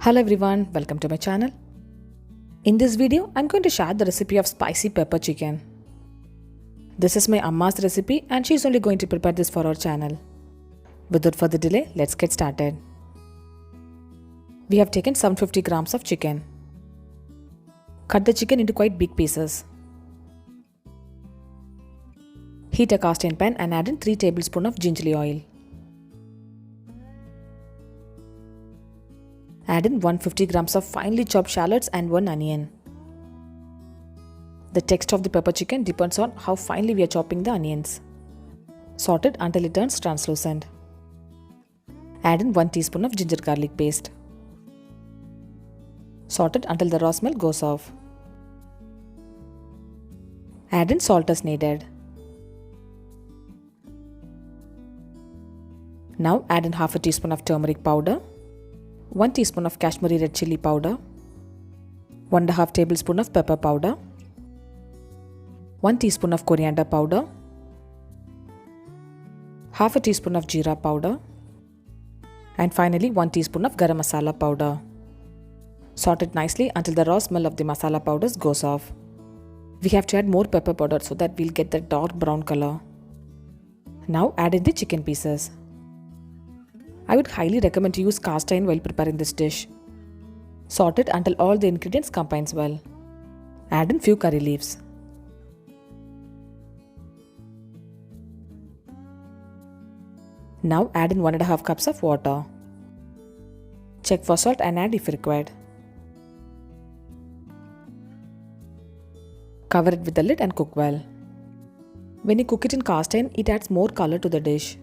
Hello everyone, welcome to my channel. In this video, I'm going to share the recipe of spicy pepper chicken. This is my Amma's recipe and she's only going to prepare this for our channel. Without further delay, let's get started. We have taken 750 grams of chicken. Cut the chicken into quite big pieces. Heat a cast iron pan and add in 3 tablespoons of gingerly oil. Add in 150 grams of finely chopped shallots and 1 onion. The texture of the pepper chicken depends on how finely we are chopping the onions. Saute it until it turns translucent. Add in 1 teaspoon of ginger garlic paste. Saute it until the raw smell goes off. Add in salt as needed. Now add in half a teaspoon of turmeric powder, 1 teaspoon of Kashmiri red chili powder, 1.5 tablespoon of pepper powder, 1 teaspoon of coriander powder, half a teaspoon of jeera powder, and finally 1 teaspoon of garam masala powder. Saute it nicely until the raw smell of the masala powders goes off. We have to add more pepper powder so that we'll get the dark brown color. Now add in the chicken pieces. I would highly recommend to use cast iron while preparing this dish. Saute it until all the ingredients combines well. Add in few curry leaves. Now add in 1.5 cups of water. Check for salt and add if required. Cover it with the lid and cook well. When you cook it in cast iron, it adds more color to the dish.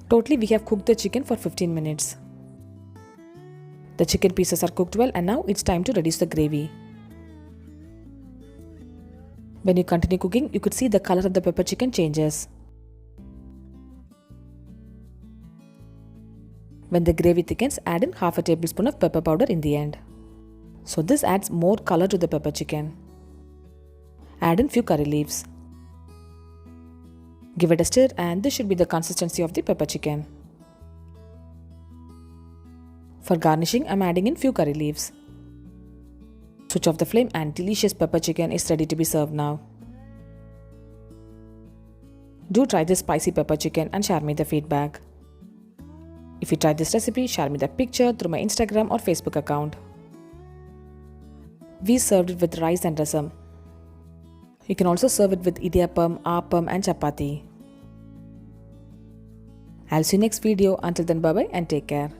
Totally, we have cooked the chicken for 15 minutes. The chicken pieces are cooked well and now it's time to reduce the gravy. When you continue cooking, you could see the color of the pepper chicken changes. When the gravy thickens, add in half a tablespoon of pepper powder in the end. So this adds more color to the pepper chicken. Add in few curry leaves. Give it a stir and this should be the consistency of the pepper chicken. For garnishing, I'm adding in few curry leaves. Switch off the flame and delicious pepper chicken is ready to be served now. Do try this spicy pepper chicken and share me the feedback. If you tried this recipe, share me the picture through my Instagram or Facebook account. We served it with rice and rasam. You can also serve it with idiyappam, appam and chapati. I'll see you next video. Until then, bye bye and take care.